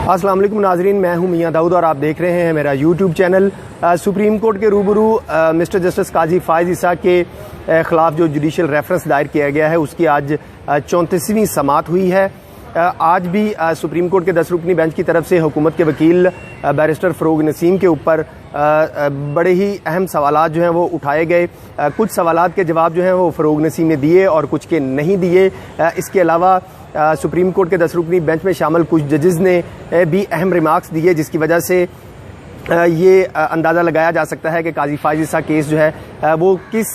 अस्सलाम वालेकुम नाजरीन, मैं हूं मियां दाऊद और आप देख रहे हैं मेरा यूट्यूब चैनल। सुप्रीम कोर्ट के रूबरू मिस्टर जस्टिस काजी फायज़ ईसा के ख़िलाफ़ जो जुडिशल रेफरेंस दायर किया गया है उसकी आज 34वीं समाअत हुई है। आज भी सुप्रीम कोर्ट के 10 रुकनी बेंच की तरफ से हुकूमत के वकील बैरिस्टर फ़रोग नसीम के ऊपर बड़े ही अहम सवालात जो हैं वो उठाए गए। कुछ सवालात के जवाब जो हैं वो फ़रोग नसीम ने दिए और कुछ के नहीं दिए। इसके अलावा सुप्रीम कोर्ट के 10 रुकनी बेंच में शामिल कुछ जजेस ने भी अहम रिमार्क्स दिए, जिसकी वजह से ये अंदाज़ा लगाया जा सकता है कि काजी फायज़ ईसा केस जो है वो किस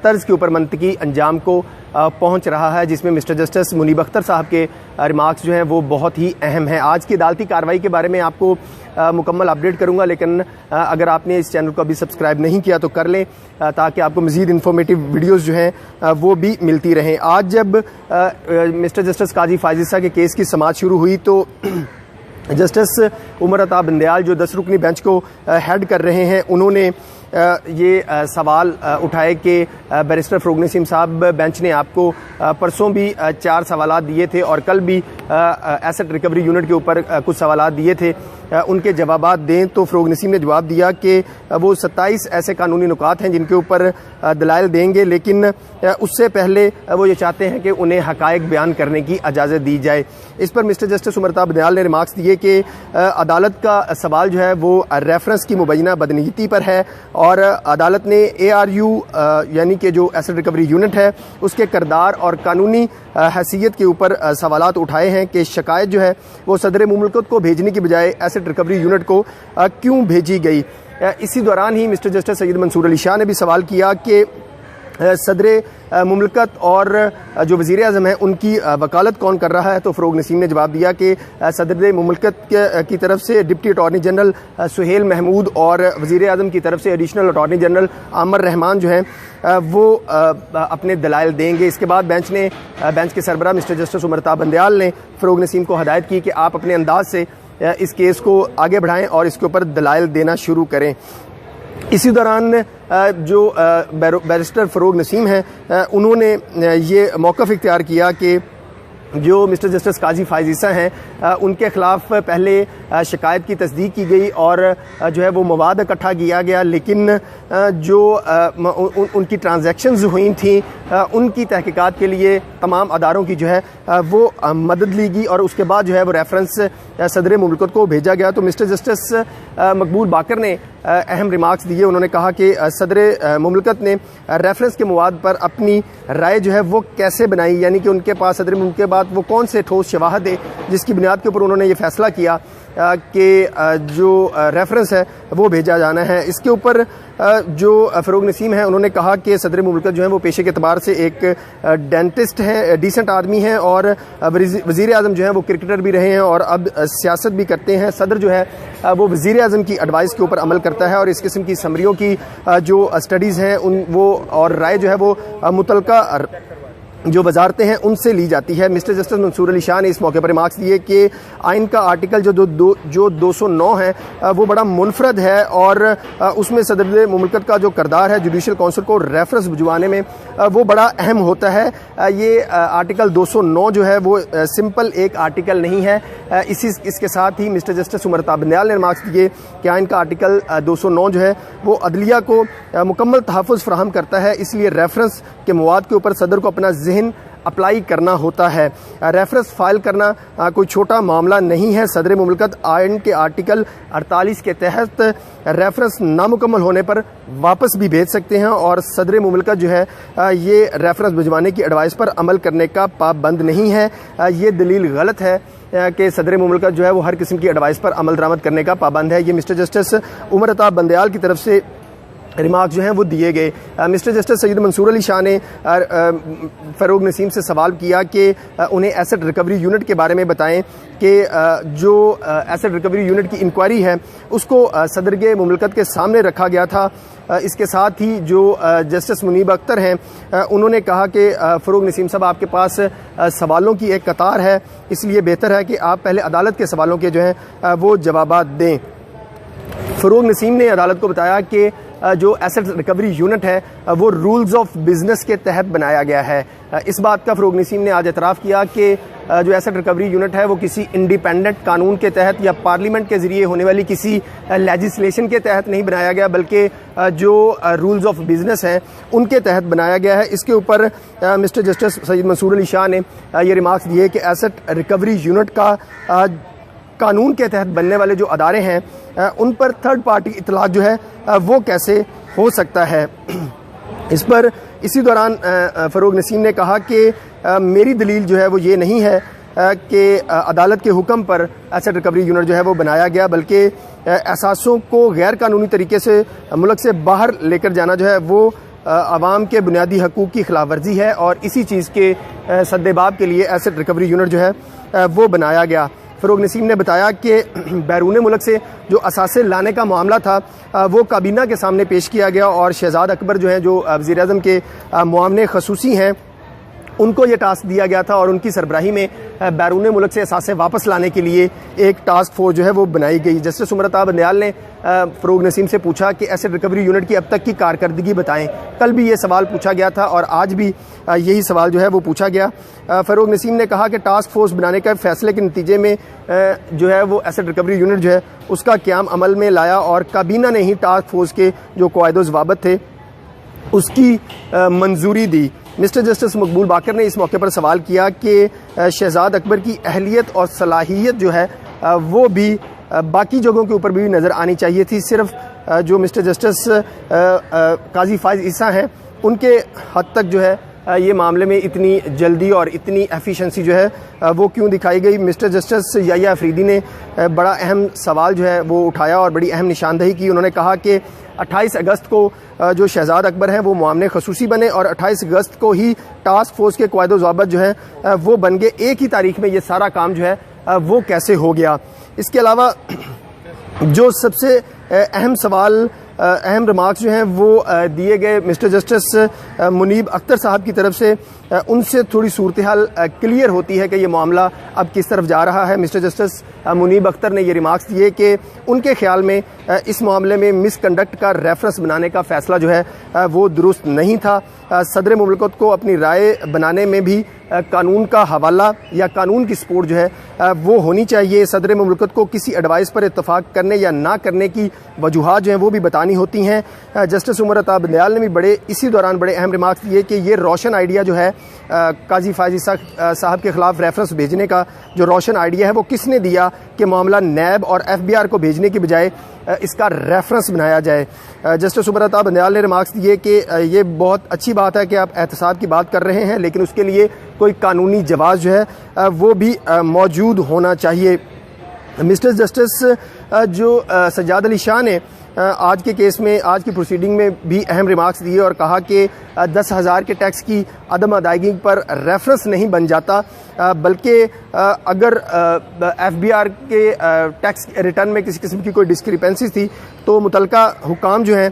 तर्ज के ऊपर मंतकी अंजाम को पहुंच रहा है, जिसमें मिस्टर जस्टिस मुनीब अख्तर साहब के रिमार्क्स जो हैं वो बहुत ही अहम हैं। आज की अदालती कार्रवाई के बारे में आपको मुकम्मल अपडेट करूंगा, लेकिन अगर आपने इस चैनल को अभी सब्सक्राइब नहीं किया तो कर लें ताकि आपको मज़ीद इन्फॉर्मेटिव वीडियोस जो हैं वो भी मिलती रहें। आज जब मिस्टर जस्टिस काजी फायज़ ईसा के केस की समाअत शुरू हुई तो जस्टिस उमर अता बंदयाल जो 10 रुकनी बेंच को हेड कर रहे हैं, उन्होंने ये सवाल उठाए कि बैरिस्टर फ़रोग नसीम साहब, बेंच ने आपको परसों भी 4 सवालात दिए थे और कल भी एसेट रिकवरी यूनिट के ऊपर कुछ सवालात दिए थे, उनके जवाबात दें। तो फ़रोग नसीम ने जवाब दिया कि वो 27 ऐसे कानूनी नुकात हैं जिनके ऊपर दलाइल देंगे, लेकिन उससे पहले वो ये चाहते हैं कि उन्हें हक़ाइक़ बयान करने की इजाज़त दी जाए। इस पर मिस्टर जस्टिस उमर अता बंदयाल ने रिमार्क्स दिए कि अदालत का सवाल जो है वो रेफरेंस की मुबैना बदनीयती पर है और अदालत ने ARU यानी कि जो एसेट रिकवरी यूनिट है उसके किरदार और कानूनी हैसियत के ऊपर सवालात उठाए हैं कि शिकायत जो है वो सदर मुमलकत को भेजने की बजाय एसेट रिकवरी यूनिट को क्यों भेजी गई। इसी दौरान ही मिस्टर जस्टिस सैयद मंसूर अली शाह ने भी सवाल किया कि सदर मुमलकत और जो वज़ीर आज़म है उनकी वकालत कौन कर रहा है। तो फ़रोग नसीम ने जवाब दिया कि सदर मुमलकत की तरफ से deputy attorney general Suhail Mahmood और वज़ीर आज़म की तरफ से एडिशनल अटॉर्नी जनरल आमर रहमान जो हैं वो अपने दलाइल देंगे। इसके बाद बेंच के सरबराह मिस्टर जस्टिस उमर अता बंदयाल ने फ़रोग नसीम को हदायत की कि आप अपने अंदाज से इस केस को आगे बढ़ाएं और इसके ऊपर दलाइल देना शुरू करें। इसी दौरान जो बैरिस्टर फ़रोग नसीम हैं उन्होंने ये मौक़िफ़ इख्तियार किया कि जो मिस्टर जस्टिस काजी फायज़ ईसा हैं उनके ख़िलाफ़ पहले शिकायत की तस्दीक की गई और जो है वो मवाद इकट्ठा किया गया, लेकिन जो उनकी ट्रांजैक्शंस हुई थी उनकी तहकीकात के लिए तमाम अदारों की जो है वो मदद ली गई और उसके बाद जो है वो रेफरेंस सदर मुमलकत को भेजा गया। तो मिस्टर जस्टिस मकबूल बाकर ने अहम रिमार्क्स दिए। उन्होंने कहा कि सदर मुमलकत ने रेफरेंस के मवाद पर अपनी राय जो है वो कैसे बनाई, यानी कि उनके पास सदर मुमलकत के बाद वो कौन से ठोस शवाहद है जिसकी बुनियाद के ऊपर उन्होंने ये फैसला किया कि जो रेफरेंस है वो भेजा जाना है। इसके ऊपर जो फ़रोग नसीम हैं उन्होंने कहा कि सदर मुमलकत जो है वो पेशे के एतबार से एक डेंटिस्ट हैं, डिसेंट आदमी हैं और वज़ीर आज़म जो है वो क्रिकेटर भी रहे हैं और अब सियासत भी करते हैं। सदर जो है वो वज़ीर आज़म की एडवाइस के ऊपर अमल करता है और इस किस्म की समरियों की जो स्टडीज़ हैं वो और राय जो है वो मुतलका जो वजारतें हैं उनसे ली जाती है। मिस्टर जस्टिस मंसूर अली शाह ने इस मौके पर रिमार्क्स दिए कि आइन का आर्टिकल जो 209 है वो बड़ा मुनफरद है और उसमें सदर मुमलकत का जो किरदार है जुडिशल काउंसिल को रेफरेंस भिजवाने में वो बड़ा अहम होता है। ये आर्टिकल 209 जो है वो सिंपल एक आर्टिकल नहीं है। इसके साथ ही मिस्टर जस्टिस उमर अता बंदयाल ने रिमार्क्स दिए कि आइन का आर्टिकल 209 जो है वो अदलिया को मुकम्मल तहफ़्फ़ुज़ फराहम करता है, इसलिए रेफरेंस के मवाद के ऊपर सदर को अपना ज़हन अप्लाई करना होता है। रेफरेंस फाइल करना कोई छोटा मामला नहीं है। सदर मुमलकत आइन के आर्टिकल 48 के तहत रेफरेंस नामुकम्मल होने पर वापस भी भेज सकते हैं और सदर मुमलकत जो है ये रेफरेंस भिजवाने की एडवाइस पर अमल करने का पाबंद नहीं है। ये दलील गलत है कि सदर मुमलकत जो है वो हर किस्म की एडवाइस पर अमल दरामद करने का पाबंद है। ये मिस्टर जस्टिस उमर अता बंदयाल की तरफ से रिमार्क जो हैं वो दिए गए। मिस्टर जस्टिस सैयद मंसूर अली शाह ने फ़रोग नसीम से सवाल किया कि उन्हें एसेट रिकवरी यूनिट के बारे में बताएं कि जो एसेट रिकवरी यूनिट की इंक्वायरी है उसको सदर के मुमलकत के सामने रखा गया था। इसके साथ ही जो जस्टिस मुनीब अख्तर हैं उन्होंने कहा कि फ़रोग नसीम साहब आपके पास सवालों की एक कतार है, इसलिए बेहतर है कि आप पहले अदालत के सवालों के जो हैं वो जवाबात दें। फ़रोग नसीम ने अदालत को बताया कि जो एसेट रिकवरी यूनिट है वो रूल्स ऑफ बिजनेस के तहत बनाया गया है। इस बात का फ़रोग नसीम ने आज एतराफ़ किया कि जो एसेट रिकवरी यूनिट है वो किसी इंडिपेंडेंट कानून के तहत या पार्लियामेंट के जरिए होने वाली किसी लेजिस्लेशन के तहत नहीं बनाया गया, बल्कि जो रूल्स ऑफ बिजनेस हैं उनके तहत बनाया गया है। इसके ऊपर मिस्टर जस्टिस सैयद मंसूर अली शाह ने ये रिमार्क्स दिए कि एसेट रिकवरी यूनिट का कानून के तहत बनने वाले जो अदारे हैं उन पर थर्ड पार्टी इतलाक जो है वो कैसे हो सकता है। इस पर इसी दौरान फ़रोग नसीम ने कहा कि मेरी दलील जो है वो ये नहीं है कि अदालत के हुक्म पर एसेट रिकवरी यूनिट जो है वो बनाया गया, बल्कि एहसासों को गैर कानूनी तरीके से मुल्क से बाहर लेकर जाना जो है वो आवाम के बुनियादी हकूक़ की खिलाफ वर्जी है और इसी चीज़ के सद्देबाब के लिए एसेट रिकवरी यूनिट जो है वो बनाया गया। फ़रोग नसीम ने बताया कि बैरून मुल्क से जो असासे लाने का मामला था वो काबीना के सामने पेश किया गया और शहजाद अकबर जो हैं, जो वज़ीर-ए-आज़म के मुआवने खसूसी हैं, उनको ये टास्क दिया गया था और उनकी सरबराही में बैरून मुल्क से असासे वापस लाने के लिए एक टास्क फोर्स जो है वो बनाई गई। जस्टिस उमर-अता बंदयाल ने फ़रोग नसीम से पूछा कि एसेट रिकवरी यूनिट की अब तक की कारकर्दगी बताएं। कल भी ये सवाल पूछा गया था और आज भी यही सवाल जो है वो पूछा गया। फ़रोग नसीम ने कहा कि टास्क फोर्स बनाने का फैसले के नतीजे में जो है वो एसेट रिकवरी यूनिट जो है उसका क़याम अमल में लाया और काबीना ने ही टास्क फोर्स के जो क़वायद ज़वाबित थे उसकी मंजूरी दी। मिस्टर जस्टिस मकबूल बाकर ने इस मौके पर सवाल किया कि शहजाद अकबर की अहलियत और सलाहियत जो है वो भी बाकी जगहों के ऊपर भी नज़र आनी चाहिए थी। सिर्फ जो मिस्टर जस्टिस काजी फाइज ईसा हैं उनके हद तक जो है ये मामले में इतनी जल्दी और इतनी एफिशिएंसी जो है वो क्यों दिखाई गई। मिस्टर जस्टिस याहिया अफरीदी ने बड़ा अहम सवाल जो है वो उठाया और बड़ी अहम निशानदही की। उन्होंने कहा कि 28 अगस्त को जो शहजाद अकबर हैं वो मुआवने खसूसी बने और 28 अगस्त को ही टास्क फोर्स के क़वायद ज़वाबित जो है वो बन गए। एक ही तारीख में ये सारा काम जो है वो कैसे हो गया। इसके अलावा जो सबसे अहम सवाल अहम रिमार्क्स जो हैं वो दिए गए मिस्टर जस्टिस मुनीब अख्तर साहब की तरफ से, उनसे थोड़ी सूरत हाल क्लियर होती है कि ये मामला अब किस तरफ जा रहा है। मिस्टर जस्टिस मुनीब अख्तर ने ये रिमार्क्स दिए कि उनके ख्याल में इस मामले में मिसकंडक्ट का रेफरेंस बनाने का फ़ैसला जो है वो दुरुस्त नहीं था। सदर मुमलकत को अपनी राय बनाने में भी कानून का हवाला या कानून की सपोर्ट जो है वो होनी चाहिए। सदर मुमलकत को किसी एडवाइस पर इत्तफाक करने या ना करने की वजूहात जो हैं वो भी बतानी होती हैं। जस्टिस उमर-अता बंदयाल ने भी इसी दौरान बड़े अहम रिमार्क्स दिए कि ये रोशन आइडिया जो है काजी फाइज ईसा साहब के ख़िलाफ़ रेफरेंस भेजने का जो रोशन आइडिया है वो किसने दिया कि मामला नैब और FBI को भेजने की बजाय इसका रेफरेंस बनाया जाए। जस्टिस उमर-अता बंदयाल ने रिमार्क्स दिए कि ये बहुत अच्छी बात है कि आप एहतसाब की बात कर रहे हैं, लेकिन उसके लिए कोई कानूनी जवाब जो है वो भी मौजूद होना चाहिए। मिस्टर जस्टिस जो सज्जाद अली शाह ने आज के केस में, आज की प्रोसीडिंग में भी अहम रिमार्क्स दिए और कहा कि 10,000 के टैक्स की अदम अदायगी पर रेफरेंस नहीं बन जाता, बल्कि अगर FBI के टैक्स रिटर्न में किसी किस्म की कोई डिस्क्रिपेंसी थी तो मुतलका हुकाम जो हैं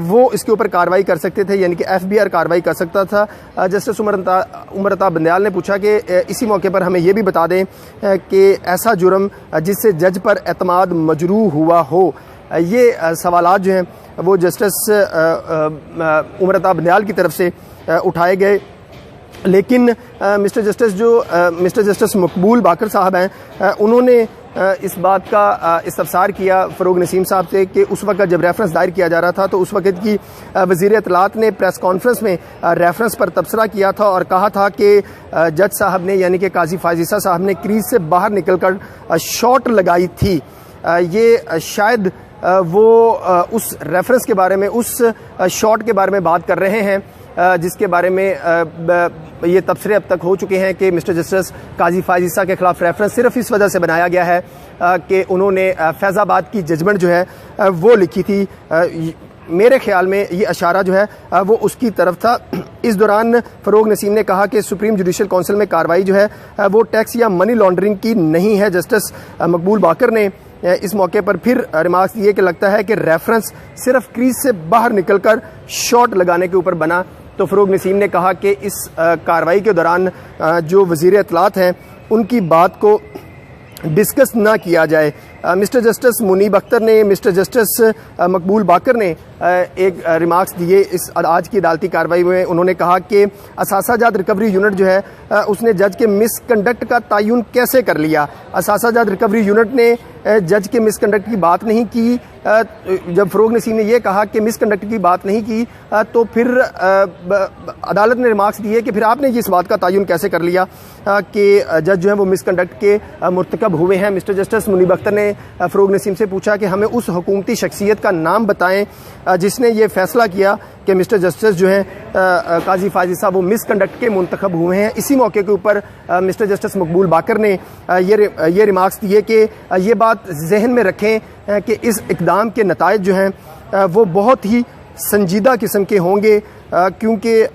वो इसके ऊपर कार्रवाई कर सकते थे, यानी कि FBI कार्रवाई कर सकता था। जस्टिस उमर-अता बंदयाल ने पूछा कि इसी मौके पर हमें ये भी बता दें कि ऐसा जुर्म जिससे जज पर एतमाद मजरूह हुआ हो, ये सवालात जो हैं वो जस्टिस उमर-अता बंदयाल की तरफ से उठाए गए। लेकिन मिस्टर जस्टिस मकबूल बाकर साहब हैं, उन्होंने इस बात का इस्तफसार किया फ़रोग नसीम साहब से कि उस वक्त जब रेफरेंस दायर किया जा रहा था तो उस वक्त की वज़ीर इत्तलात ने प्रेस कॉन्फ्रेंस में रेफरेंस पर तबसरा किया था और कहा था कि जज साहब ने, यानी कि काजी फाइज ईसा साहब ने क्रीज से बाहर निकलकर शॉट लगाई थी। ये शायद वो उस रेफरेंस के बारे में, उस शॉट के बारे में बात कर रहे हैं जिसके बारे में ये तबसरे अब तक हो चुके हैं कि मिस्टर जस्टिस काजी फाइज ईसा के ख़िलाफ़ रेफरेंस सिर्फ इस वजह से बनाया गया है कि उन्होंने फैज़ाबाद की जजमेंट जो है वो लिखी थी। मेरे ख्याल में ये इशारा जो है वो उसकी तरफ था। इस दौरान फ़रोग नसीम ने कहा कि सुप्रीम जुडिशल काउंसिल में कार्रवाई जो है वो टैक्स या मनी लॉन्ड्रिंग की नहीं है। जस्टिस मकबूल बाकर ने इस मौके पर फिर रिमार्क्स दिए कि लगता है कि रेफरेंस सिर्फ क्रीज से बाहर निकलकर शॉट लगाने के ऊपर बना। तो फ़रोग नसीम ने कहा कि इस कार्रवाई के दौरान जो वज़ीर इत्तलात हैं उनकी बात को डिस्कस ना किया जाए। मिस्टर जस्टिस मुनीब अख्तर ने, मिस्टर जस्टिस मकबूल बाकर ने एक रिमार्क्स दिए इस आज की अदालती कार्रवाई में। उन्होंने कहा कि असासाजात रिकवरी यूनिट जो है उसने जज के मिसकंडक्ट का तयन कैसे कर लिया। असासाजात रिकवरी यूनिट ने जज के मिसकंडक्ट की बात नहीं की। जब फ़रोग नसीम ने यह कहा कि मिसकंडक्ट की बात नहीं की तो फिर अदालत ने रिमार्क्स दिए कि फिर आपने इस बात का तयन कैसे कर लिया कि जज जो है वो मिसकंडक्ट के मुर्तकब हुए हैं। मिस्टर जस्टिस मुनीब अख्तर ने फ़रोग नसीम से पूछा कि हमें उस हुकूमती शख्सियत का नाम बताएं जिसने ये फैसला किया कि मिस्टर जस्टिस जो हैं काजी फायजी साहब वो मिसकंडक्ट के मुंतखब हुए हैं। इसी मौके के ऊपर मिस्टर जस्टिस मकबूल बाकर ने ये रिमार्क्स दिए कि ये बात जहन में रखें कि इस इक़दाम के नताइज जो हैं वो बहुत ही संजीदा किस्म के होंगे, क्योंकि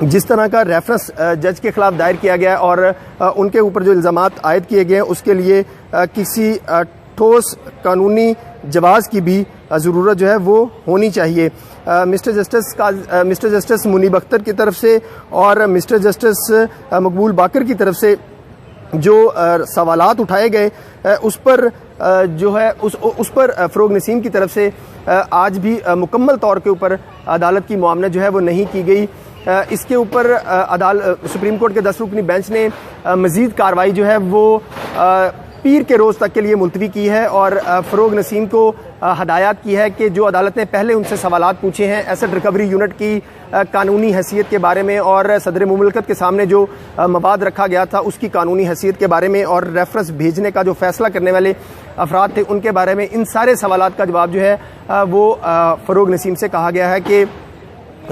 जिस तरह का रेफरेंस जज के ख़िलाफ़ दायर किया गया और उनके ऊपर जो इल्ज़ामात आयद किए गए हैं उसके लिए किसी ठोस कानूनी जवाज़ की भी ज़रूरत जो है वो होनी चाहिए। मिस्टर जस्टिस मुनीब अख्तर की तरफ से और मिस्टर जस्टिस मकबूल बाकर की तरफ से जो सवालात उठाए गए उस पर जो है उस पर फ़रोग नसीम की तरफ से आज भी मुकम्मल तौर के ऊपर अदालत की मुआमनत जो है वो नहीं की गई। इसके ऊपर सुप्रीम कोर्ट के 10 रुकनी बेंच ने मज़ीद कार्रवाई जो है वो पीर के रोज़ तक के लिए मुलतवी की है और फ़रोग नसीम को हदायत की है कि जो अदालत ने पहले उनसे सवालात पूछे हैं एसेट रिकवरी यूनिट की कानूनी हैसियत के बारे में और सदर मुमलकत के सामने जो मवाद रखा गया था उसकी कानूनी हैसियत के बारे में और रेफरेंस भेजने का जो फैसला करने वाले अफराद थे उनके बारे में, इन सारे सवालात का जवाब जो है वो फ़रोग नसीम से कहा गया है कि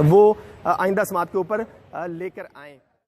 वो आइंदा समात के ऊपर लेकर आएँ।